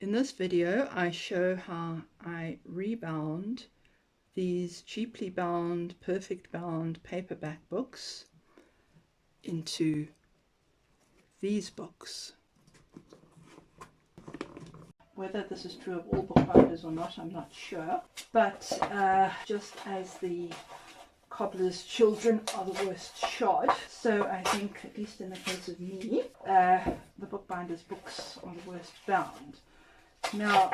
In this video, I show how I rebound these cheaply bound, perfect bound paperback books into these books. Whether this is true of all bookbinders or not, I'm not sure. But just as the cobbler's children are the worst shod, so I think, at least in the case of me, the bookbinder's books are the worst bound. Now,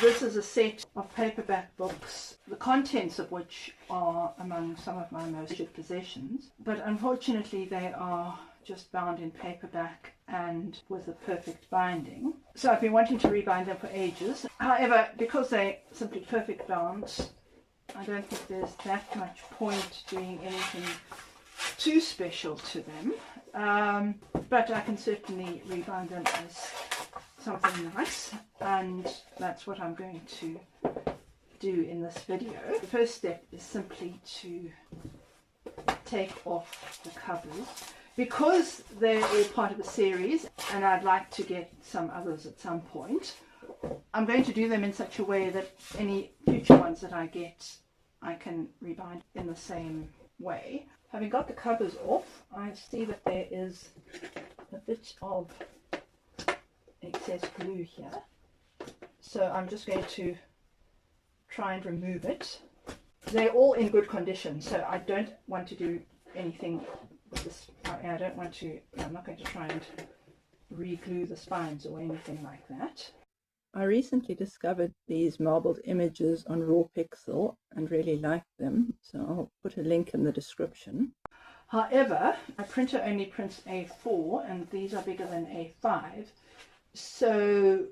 this is a set of paperback books, the contents of which are among some of my most treasured possessions, but unfortunately they are just bound in paperback and with a perfect binding. So I've been wanting to rebind them for ages. However, because they're simply perfect bound, I don't think there's that much point doing anything too special to them. But I can certainly rebind them as something nice, and that's what I'm going to do in this video. The first step is simply to take off the covers. Because they're all part of a series and I'd like to get some others at some point, I'm going to do them in such a way that any future ones that I get, I can rebind in the same way. Having got the covers off, I see that there is a bit of excess glue here. So I'm just going to try and remove it. They're all in good condition, so I don't want to do anything with this. I'm not going to try and re-glue the spines or anything like that. I recently discovered these marbled images on Raw Pixel and really liked them, so I'll put a link in the description. However, my printer only prints A4 and these are bigger than A5, so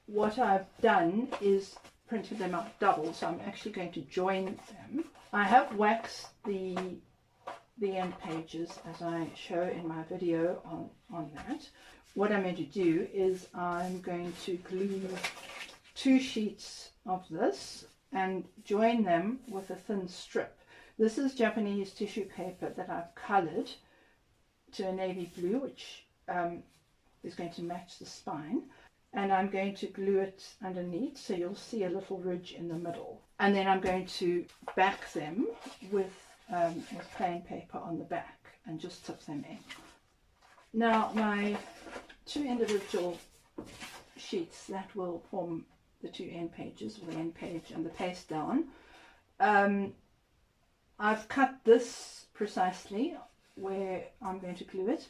what I've done is printed them out double, so I'm actually going to join them. I have waxed the end pages as I show in my video on that. What I'm going to do is I'm going to glue 2 sheets of this and join them with a thin strip. This is Japanese tissue paper that I've coloured to a navy blue, which is going to match the spine, and I'm going to glue it underneath so you'll see a little ridge in the middle, and then I'm going to back them with plain paper on the back and just tip them in. Now my 2 individual sheets that will form the 2 end pages, or the end page and the paste down, I've cut this precisely where I'm going to glue it,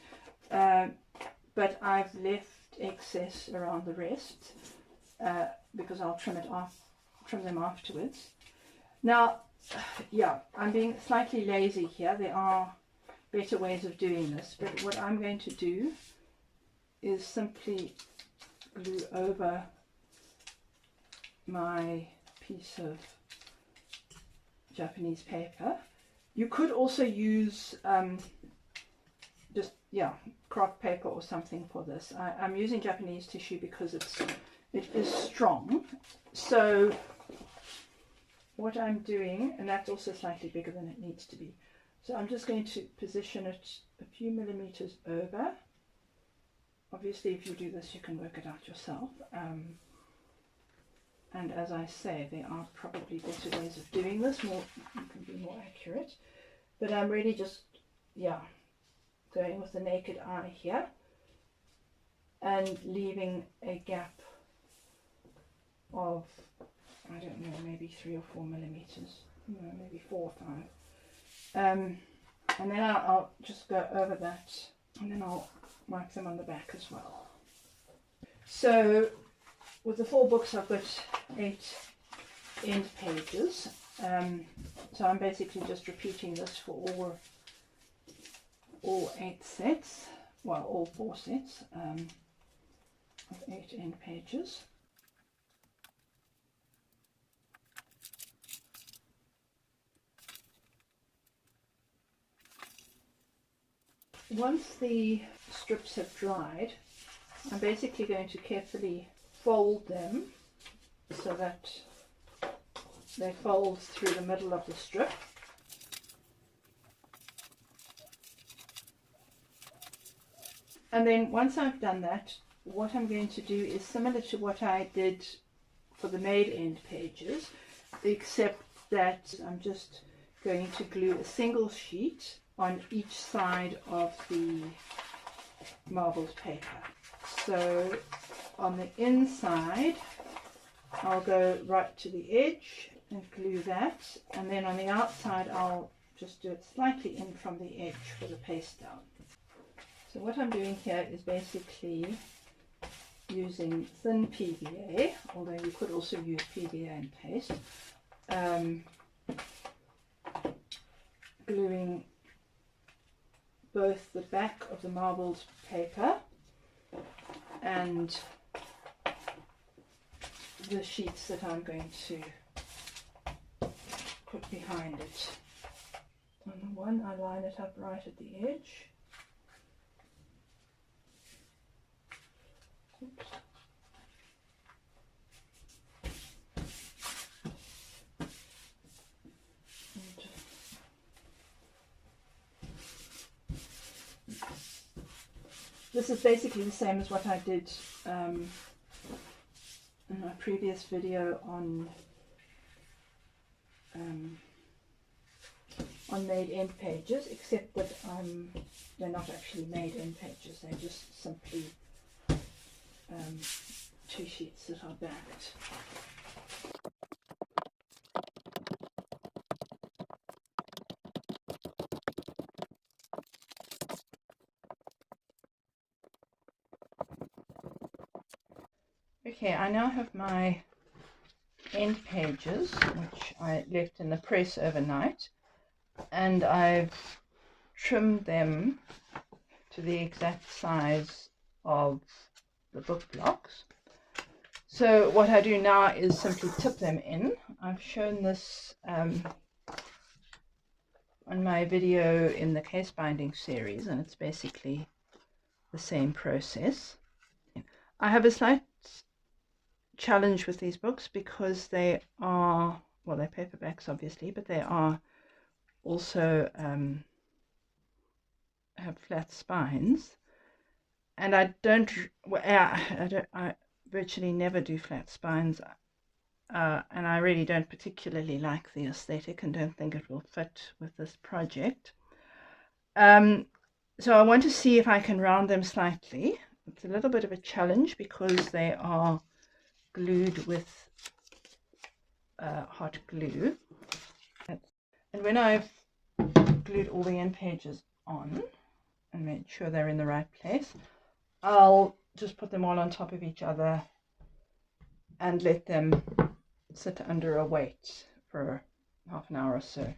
but I've left excess around the rest because I'll trim them afterwards. Now, yeah, I'm being slightly lazy here. There are better ways of doing this, but what I'm going to do is simply glue over my piece of Japanese paper. You could also use craft paper or something for this. I'm using Japanese tissue because it is strong. So what I'm doing, and that's also slightly bigger than it needs to be, so I'm just going to position it a few millimeters over. Obviously if you do this you can work it out yourself, and as I say, there are probably better ways of doing this, you can be more accurate, but I'm really just going with the naked eye here and leaving a gap of, I don't know, maybe 3 or 4 millimeters, no, maybe 4 or 5, and then I'll just go over that, and then I'll mark them on the back as well. So with the 4 books I've got 8 end pages, so I'm basically just repeating this for all 8 sets, well, all 4 sets of 8 end pages. Once the strips have dried, I'm basically going to carefully fold them so that they fold through the middle of the strip. And then once I've done that, what I'm going to do is similar to what I did for the made end pages, except that I'm just going to glue a single sheet on each side of the marbled paper. So on the inside I'll go right to the edge and glue that, and then on the outside I'll just do it slightly in from the edge for the paste down. So what I'm doing here is basically using thin PVA, although you could also use PVA and paste, gluing both the back of the marbled paper and the sheets that I'm going to put behind it. On the one, I line it up right at the edge. Oops. This is basically the same as what I did in my previous video on made end pages, except that they're not actually made end pages, they're just simply two sheets that are backed. Okay, I now have my end pages, which I left in the press overnight, and I've trimmed them to the exact size of the book blocks. So what I do now is simply tip them in. I've shown this on my video in the case binding series, and it's basically the same process. I have a slight challenge with these books because they are, well, they're paperbacks obviously, but they are also have flat spines, and I virtually never do flat spines, and I really don't particularly like the aesthetic and don't think it will fit with this project. So I want to see if I can round them slightly. It's a little bit of a challenge because they are glued with hot glue, and when I've glued all the end pages on and made sure they're in the right place, I'll just put them all on top of each other and let them sit under a weight for half an hour or so.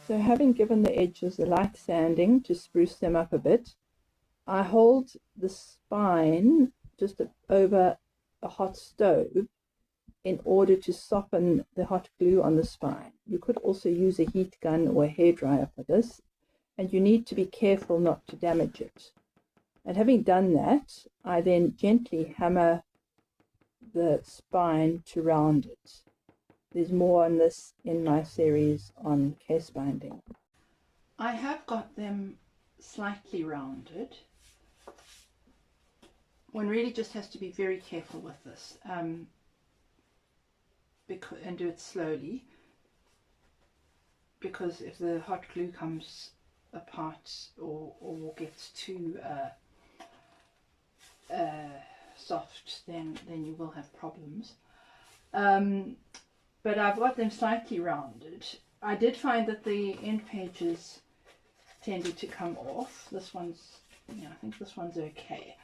So having given the edges a light sanding to spruce them up a bit, I hold the spine just over a hot stove in order to soften the hot glue on the spine. You could also use a heat gun or a hairdryer for this, and you need to be careful not to damage it. And having done that, I then gently hammer the spine to round it. There's more on this in my series on case binding. I have got them slightly rounded. One really just has to be very careful with this and do it slowly, because if the hot glue comes apart or gets too soft, then you will have problems. But I've got them slightly rounded. I did find that the end pages tended to come off. This one's, yeah, I think this one's okay.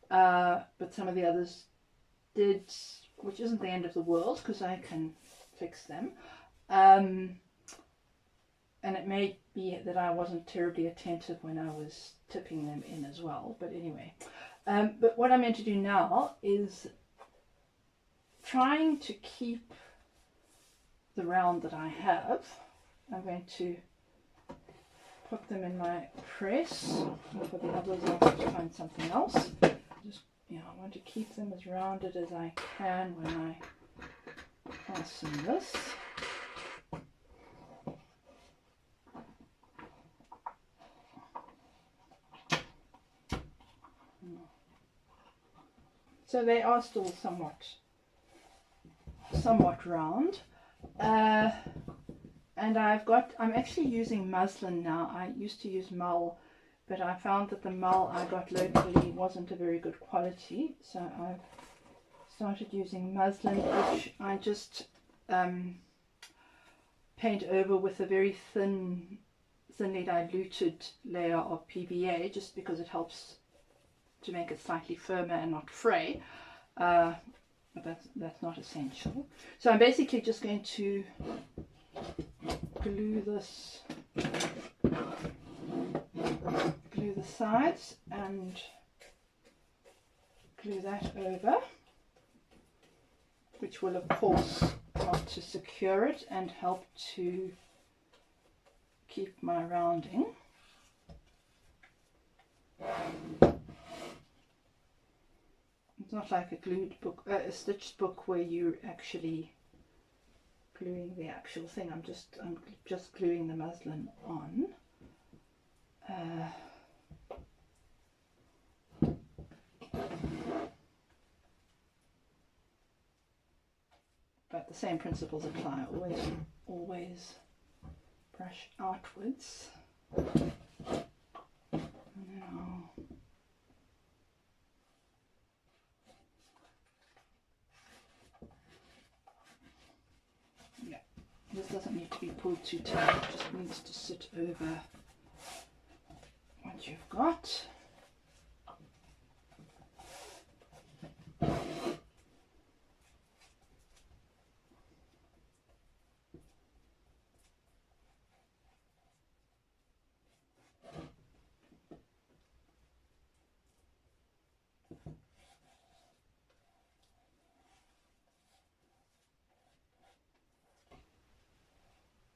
But some of the others did, which isn't the end of the world because I can fix them. And it may be that I wasn't terribly attentive when I was tipping them in as well. But anyway, but what I'm going to do now is trying to keep the round that I have. I'm going to put them in my press, and for the others I'll have to find something else. Just, you know, I want to keep them as rounded as I can when I fasten this. So they are still somewhat round. And I'm actually using muslin now. I used to use mull, but I found that the mull I got locally wasn't a very good quality, so I've started using muslin, which I just paint over with a very thinly diluted layer of PVA, just because it helps to make it slightly firmer and not fray. But that's not essential. So I'm basically just going to glue the sides and glue that over, which will of course help to secure it and help to keep my rounding. It's not like a glued book, a stitched book, where you're actually gluing the actual thing. I'm just gluing the muslin on. But the same principles apply. Always brush outwards. Now, yeah, this doesn't need to be pulled too tight. It just needs to sit over what you've got.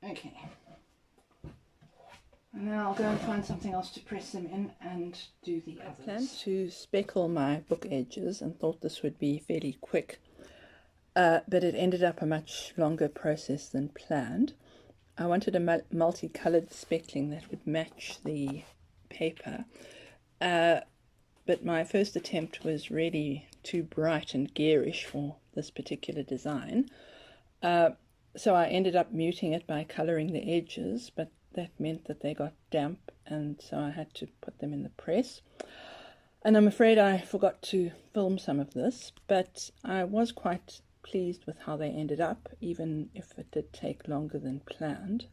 Okay, and then I'll go and find something else to press them in and do the others. I planned to speckle my book edges and thought this would be fairly quick, but it ended up a much longer process than planned. I wanted a multicolored speckling that would match the paper, but my first attempt was really too bright and garish for this particular design. So I ended up muting it by colouring the edges, but that meant that they got damp, and so I had to put them in the press. And I'm afraid I forgot to film some of this, but I was quite pleased with how they ended up, even if it did take longer than planned.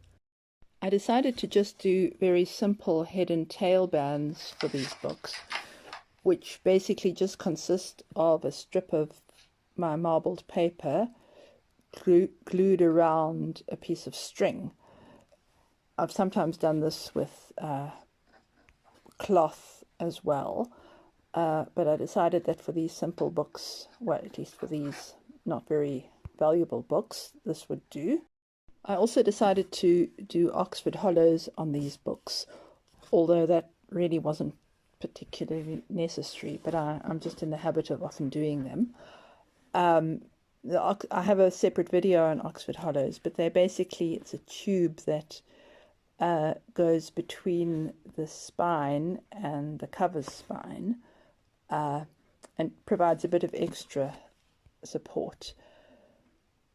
I decided to just do very simple head and tail bands for these books, which basically just consist of a strip of my marbled paper glued around a piece of string. I've sometimes done this with cloth as well, but I decided that for these simple books, well, at least for these not very valuable books, this would do. I also decided to do Oxford hollows on these books, although that really wasn't particularly necessary, but I'm just in the habit of often doing them. I have a separate video on Oxford hollows, but they're basically, it's a tube that goes between the spine and the cover spine and provides a bit of extra support.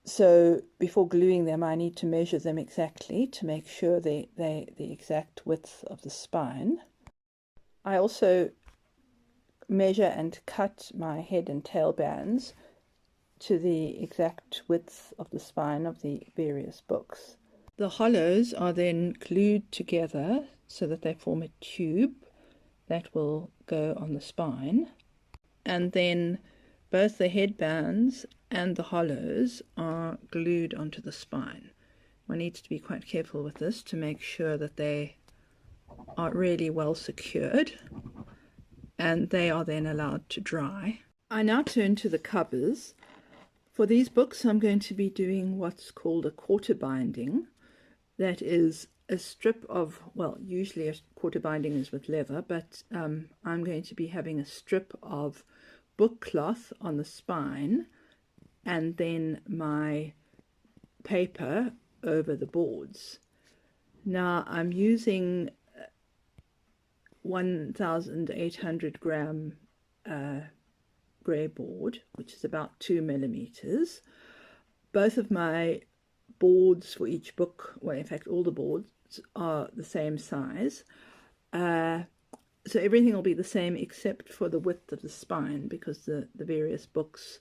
So before gluing them, I need to measure them exactly to make sure they're the exact width of the spine. I also measure and cut my head and tail bands to the exact width of the spine of the various books. The hollows are then glued together so that they form a tube that will go on the spine, and then both the headbands and the hollows are glued onto the spine. One needs to be quite careful with this to make sure that they are really well secured, and they are then allowed to dry. I now turn to the covers. For these books, I'm going to be doing what's called a quarter binding. That is a strip of, well, usually a quarter binding is with leather, but I'm going to be having a strip of book cloth on the spine and then my paper over the boards. Now I'm using 1,800 gram grey board, which is about 2 millimeters. Both of my boards for each book, well, in fact, all the boards are the same size. So everything will be the same except for the width of the spine, because the various books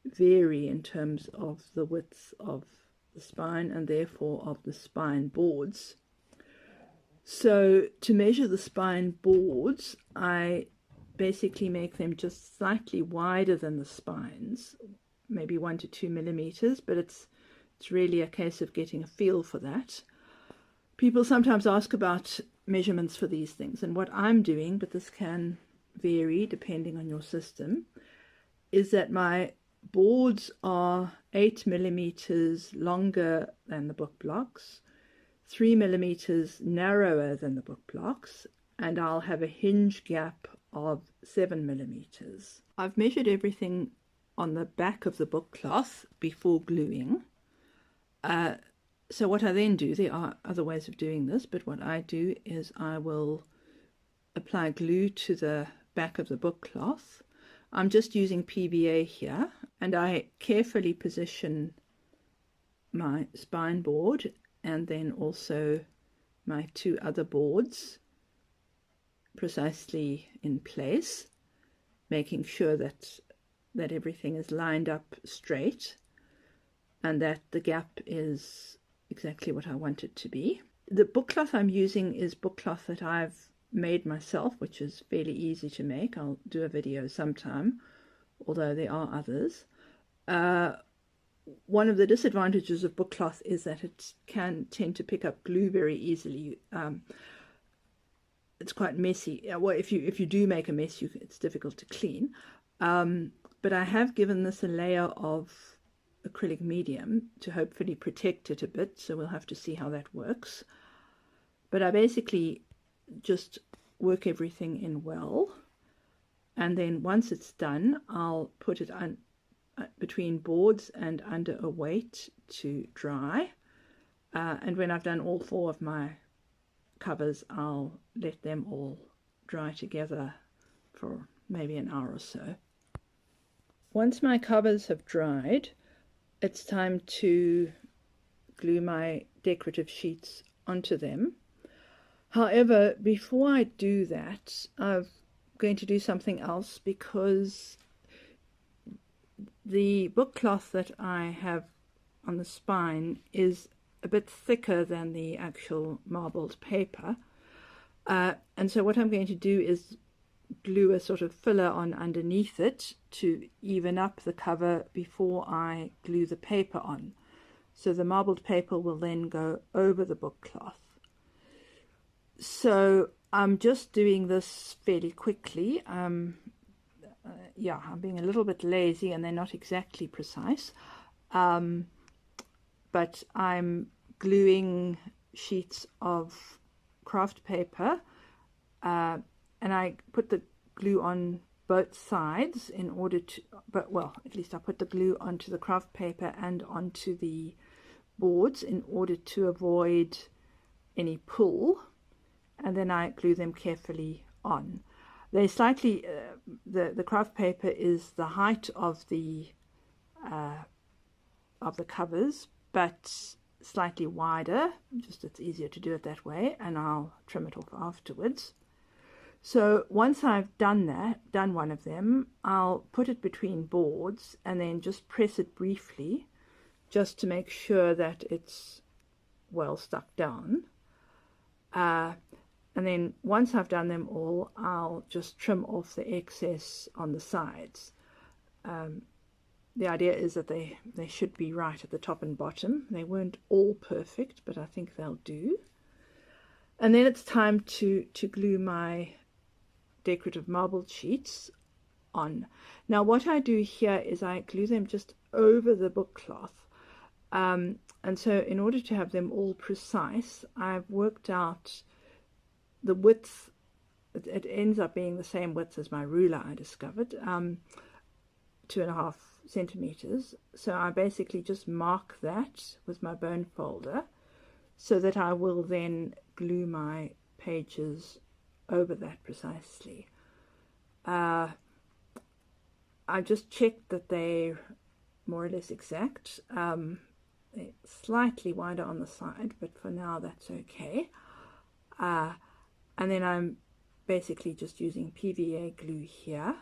vary in terms of the width of the spine and therefore of the spine boards. So to measure the spine boards, I basically make them just slightly wider than the spines, maybe 1 to 2 millimeters, but it's really a case of getting a feel for that. People sometimes ask about measurements for these things, and what I'm doing, but this can vary depending on your system, is that my boards are 8 millimeters longer than the book blocks, 3 millimeters narrower than the book blocks, and I'll have a hinge gap of 7 millimeters. I've measured everything on the back of the book cloth before gluing. So what I then do, there are other ways of doing this, but what I do is I will apply glue to the back of the book cloth. I'm just using PVA here, and I carefully position my spine board and then also my 2 other boards precisely in place, making sure that everything is lined up straight and that the gap is exactly what I want it to be. The book cloth I'm using is book cloth that I've made myself, which is fairly easy to make. I'll do a video sometime, although there are others. One of the disadvantages of book cloth is that it can tend to pick up glue very easily. It's quite messy. Well, if you do make a mess, it's difficult to clean. But I have given this a layer of acrylic medium to hopefully protect it a bit, so we'll have to see how that works. But I basically just work everything in well, and then once it's done, I'll put it on between boards and under a weight to dry, and when I've done all 4 of my covers, I'll let them all dry together for maybe an hour or so. Once my covers have dried, it's time to glue my decorative sheets onto them. However, before I do that, I'm going to do something else, because the book cloth that I have on the spine is a bit thicker than the actual marbled paper. And so what I'm going to do is glue a sort of filler on underneath it to even up the cover before I glue the paper on. So the marbled paper will then go over the book cloth. So I'm just doing this fairly quickly. Yeah, I'm being a little bit lazy and they're not exactly precise. But I'm gluing sheets of craft paper, and I put the glue on both sides in order to, at least I put the glue onto the craft paper and onto the boards in order to avoid any pull, and then I glue them carefully on. They slightly, the craft paper is the height of the covers, but slightly wider, just it's easier to do it that way, and I'll trim it off afterwards. So once I've done one of them, I'll put it between boards and then just press it briefly just to make sure that it's well stuck down. And then once I've done them all, I'll just trim off the excess on the sides. The idea is that they should be right at the top and bottom. They weren't all perfect, but I think they'll do. And then it's time to glue my decorative marbled sheets on. Now what I do here is I glue them just over the book cloth. And so in order to have them all precise, I've worked out the width. It ends up being the same width as my ruler, I discovered, 2.5 centimeters. So I basically just mark that with my bone folder so that I will then glue my pages over that precisely. I I just checked that they're more or less exact. They're slightly wider on the side, but for now that's okay. And then I'm basically just using PVA glue here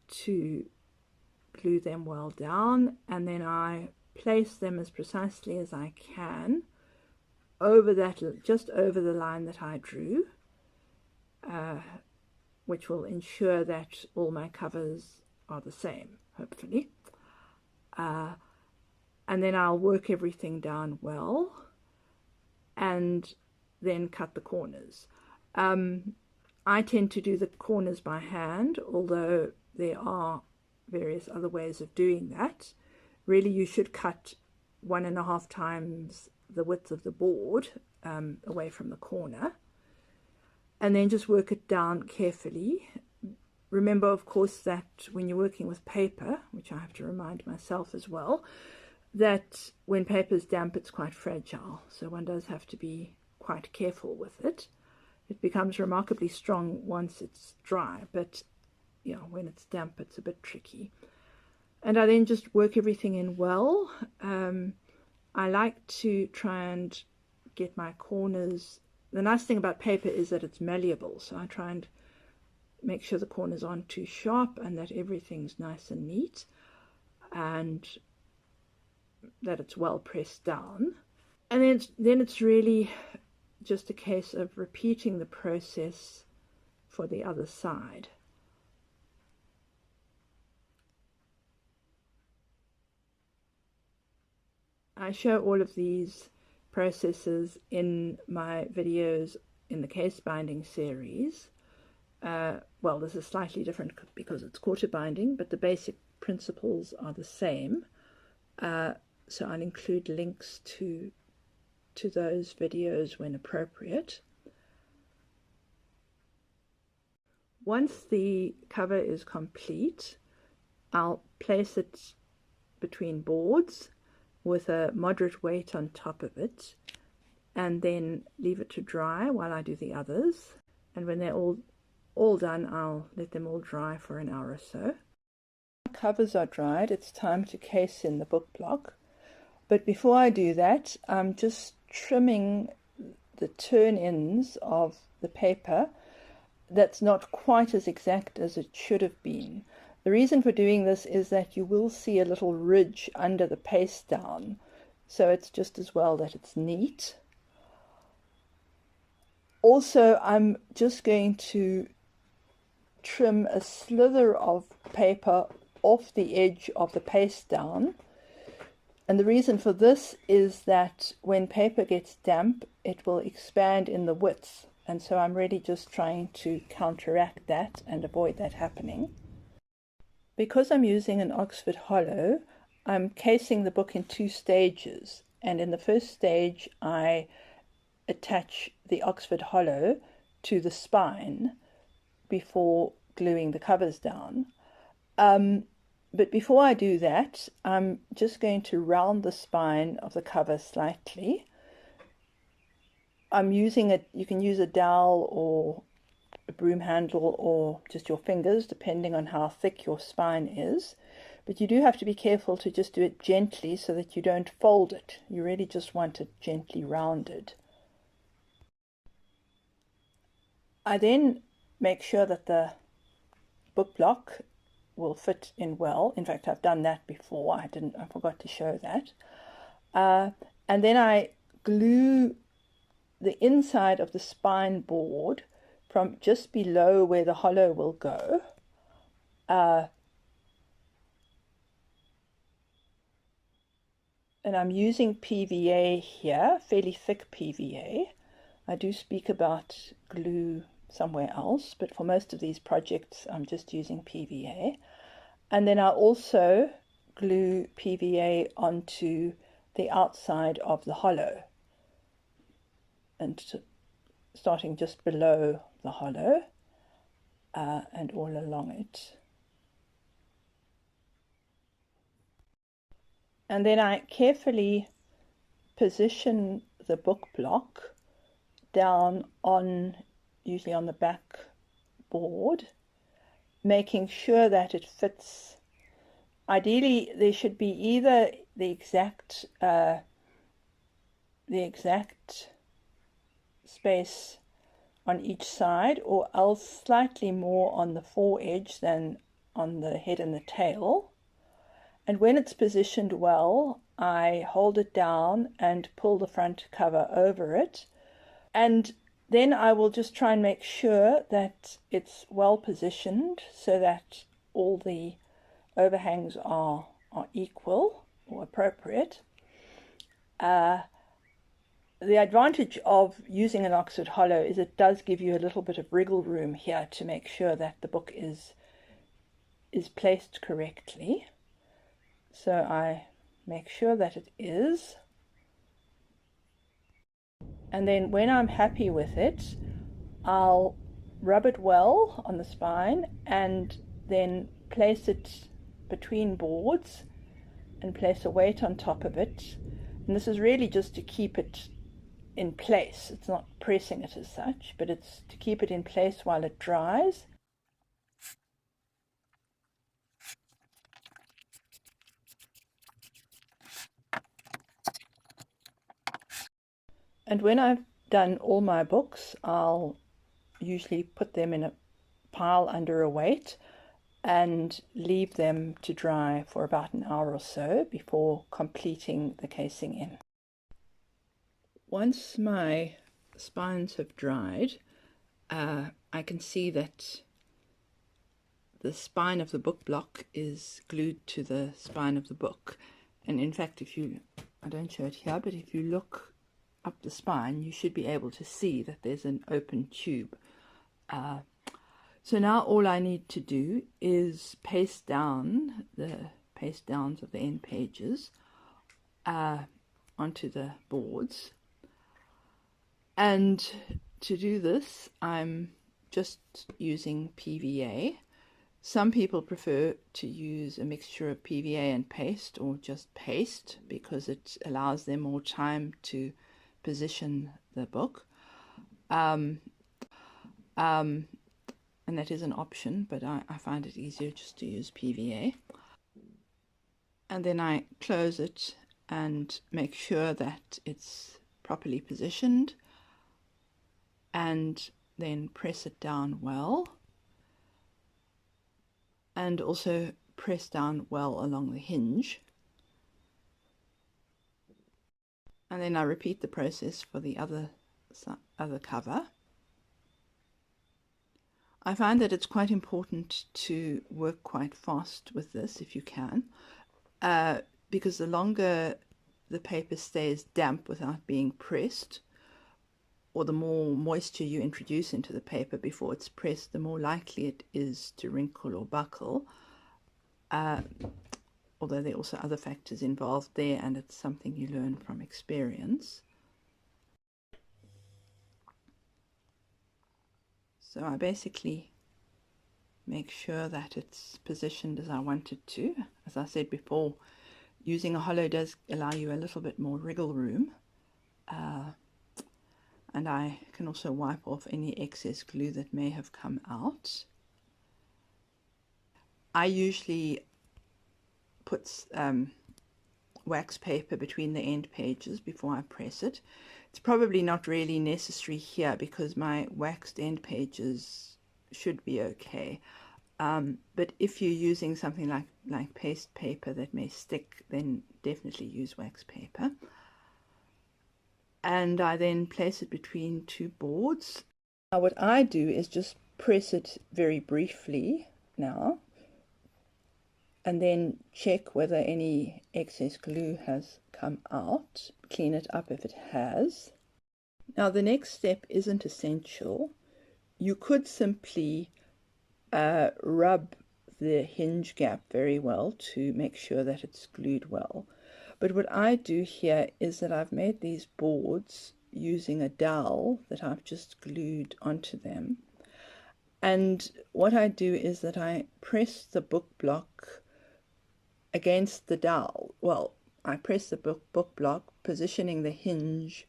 to glue them well down, and then I place them as precisely as I can over that, just over the line that I drew, which will ensure that all my covers are the same, hopefully. And then I'll work everything down well and then cut the corners. I tend to do the corners by hand, although there are various other ways of doing that. Really, you should cut 1.5 times the width of the board away from the corner, and then just work it down carefully. Remember, of course, that when you're working with paper, which I have to remind myself as well, that when paper is damp, it's quite fragile, so one does have to be quite careful with it. It becomes remarkably strong once it's dry, but you know, when it's damp, it's a bit tricky. And I then just work everything in well. I like to try and get my corners. The nice thing about paper is that it's malleable, so I try and make sure the corners aren't too sharp and that everything's nice and neat and that it's well pressed down. And then it's really just a case of repeating the process for the other side. I show all of these processes in my videos in the case binding series. Well, this is slightly different because it's quarter binding, but the basic principles are the same. So I'll include links to those videos when appropriate. Once the cover is complete, I'll place it between boards with a moderate weight on top of it, and then leave it to dry while I do the others. And when they're all done, I'll let them all dry for an hour or so. Covers are dried, it's time to case in the book block. But before I do that, I'm just trimming the turn-ins of the paper. That's not quite as exact as it should have been. The reason for doing this is that you will see a little ridge under the paste down, so it's just as well that it's neat. Also, I'm just going to trim a slither of paper off the edge of the paste down. And the reason for this is that when paper gets damp, it will expand in the width. And so I'm really just trying to counteract that and avoid that happening. Because I'm using an Oxford Hollow, I'm casing the book in 2 stages. And in the first stage, I attach the Oxford Hollow to the spine before gluing the covers down. But before I do that, I'm just going to round the spine of the cover slightly. I'm using it, you can use a dowel or a broom handle or just your fingers, depending on how thick your spine is. But you do have to be careful to just do it gently so that you don't fold it. You really just want it gently rounded. I then make sure that the book block will fit in well. In fact, I've done that before. I forgot to show that. And then I glue the inside of the spine board from just below where the hollow will go. And I'm using PVA here, fairly thick PVA. I do speak about glue somewhere else, but for most of these projects I'm just using PVA. And then I also glue PVA onto the outside of the hollow, and starting just below the hollow and all along it. And then I carefully position the book block down on, usually on the back board, making sure that it fits. Ideally, there should be either the exact space on each side, or else slightly more on the foredge than on the head and the tail. And when it's positioned well, I hold it down and pull the front cover over it, and then I will just try and make sure that it's well positioned so that all the overhangs are equal or appropriate. The advantage of using an Oxford Hollow is it does give you a little bit of wriggle room here to make sure that the book is placed correctly. So I make sure that it is. And then when I'm happy with it, I'll rub it well on the spine and then place it between boards and place a weight on top of it. And this is really just to keep it in place. It's not pressing it as such, but it's to keep it in place while it dries. And when I've done all my books, I'll usually put them in a pile under a weight and leave them to dry for about an hour or so before completing the casing in. Once my spines have dried, I can see that the spine of the book block is glued to the spine of the book. And in fact, I don't show it here, but if you look up the spine, you should be able to see that there's an open tube. So now all I need to do is paste down the paste downs of the end pages onto the boards. And to do this, I'm just using PVA. Some people prefer to use a mixture of PVA and paste, or just paste, because it allows them more time to position the book. And that is an option, but I find it easier just to use PVA. And then I close it and make sure that it's properly positioned, and then press it down well, and also press down well along the hinge. And then I repeat the process for the other cover. I find that it's quite important to work quite fast with this if you can, because the longer the paper stays damp without being pressed, or the more moisture you introduce into the paper before it's pressed, the more likely it is to wrinkle or buckle, although there are also other factors involved there, and it's something you learn from experience. So I basically make sure that it's positioned as I want it to. As I said before, using a hollow does allow you a little bit more wriggle room. And I can also wipe off any excess glue that may have come out. I usually put wax paper between the end pages before I press it. It's probably not really necessary here because my waxed end pages should be okay. But if you're using something like paste paper that may stick, then definitely use wax paper. And I then place it between two boards. Now what I do is just press it very briefly now, and then check whether any excess glue has come out. Clean it up if it has. Now the next step isn't essential. You could simply rub the hinge gap very well to make sure that it's glued well. But what I do here is that I've made these boards using a dowel that I've just glued onto them. And what I do is that I press the book block against the dowel. Well, I press the book block, positioning the hinge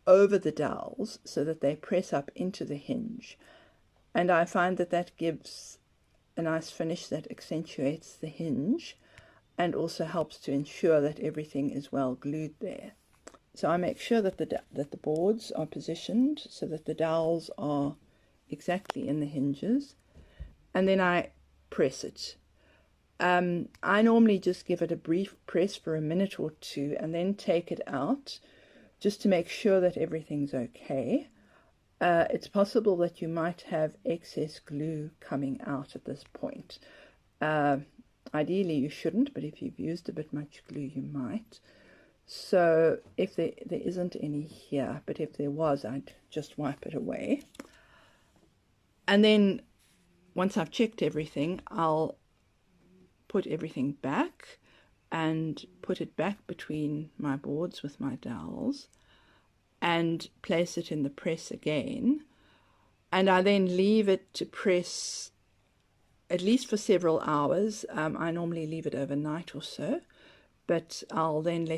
over the dowels so that they press up into the hinge. And I find that that gives a nice finish that accentuates the hinge and also helps to ensure that everything is well glued there. So I make sure that the boards are positioned so that the dowels are exactly in the hinges, and then I press it. I normally just give it a brief press for a minute or two and then take it out just to make sure that everything's okay. It's possible that you might have excess glue coming out at this point. Ideally you shouldn't, but if you've used a bit much glue you might. So if there isn't any here, but if there was, I'd just wipe it away. And then once I've checked everything, I'll put everything back and put it back between my boards with my dowels and place it in the press again. And I then leave it to press at least for several hours. I normally leave it overnight or so, but I'll then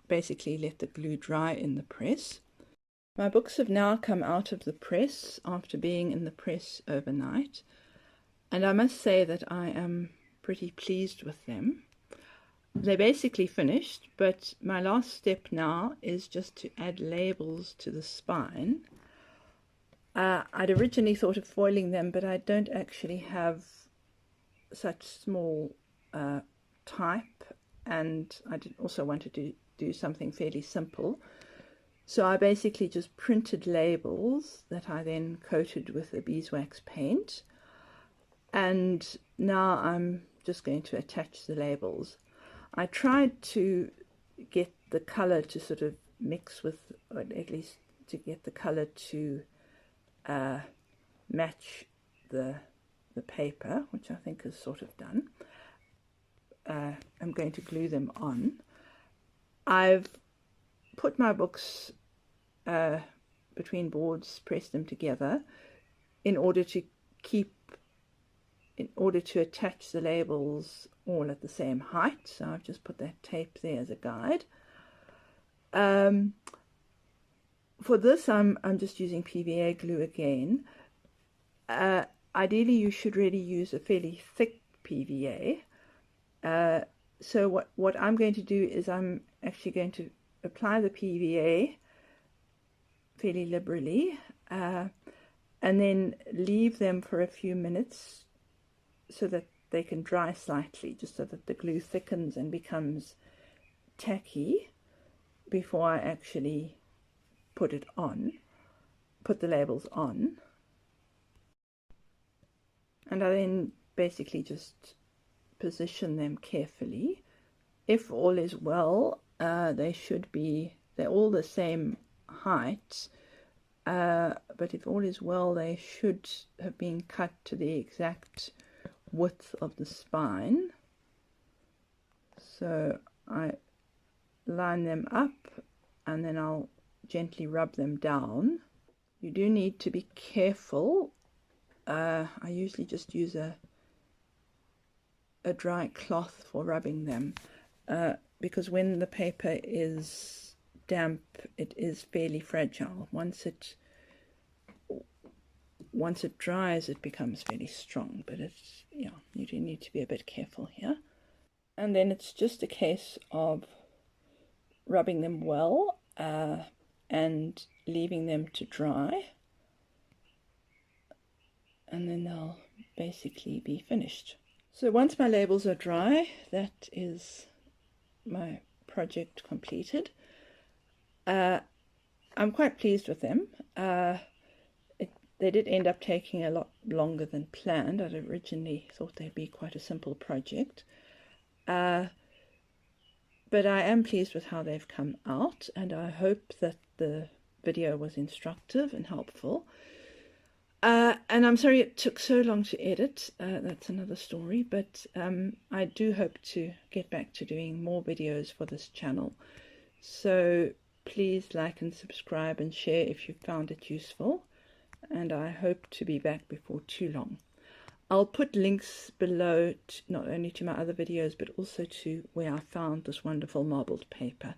basically let the glue dry in the press. My books have now come out of the press after being in the press overnight, and I must say that I am pretty pleased with them. They're basically finished, but my last step now is just to add labels to the spine. I'd originally thought of foiling them, but I don't actually have such small type, and I also wanted to do something fairly simple. So I basically just printed labels that I then coated with the beeswax paint, and now I'm just going to attach the labels. I tried to get the color to sort of mix with, or at least to get the color to match the paper, which I think is sort of done. I'm going to glue them on. I've put my books between boards, pressed them together in order to attach the labels all at the same height. So I've just put that tape there as a guide. For this I'm just using PVA glue again. Ideally you should really use a fairly thick PVA. So what I'm going to do is I'm actually going to apply the PVA fairly liberally and then leave them for a few minutes so that they can dry slightly, just so that the glue thickens and becomes tacky before I actually put the labels on. And I then basically just position them carefully. If all is well, they're all the same height, but if all is well, they should have been cut to the exact width of the spine. So I line them up and then I'll gently rub them down. You do need to be careful. I usually just use a dry cloth for rubbing them, because when the paper is damp it is fairly fragile. Once it dries it becomes fairly strong, but you do need to be a bit careful here. And then it's just a case of rubbing them well and leaving them to dry, and then they'll basically be finished. So once my labels are dry, that is my project completed. I'm quite pleased with them. They did end up taking a lot longer than planned. I'd originally thought they'd be quite a simple project. But I am pleased with how they've come out, and I hope that the video was instructive and helpful. And I'm sorry it took so long to edit. That's another story, but I do hope to get back to doing more videos for this channel. So please like and subscribe and share if you found it useful, and I hope to be back before too long. I'll put links below not only to my other videos but also to where I found this wonderful marbled paper.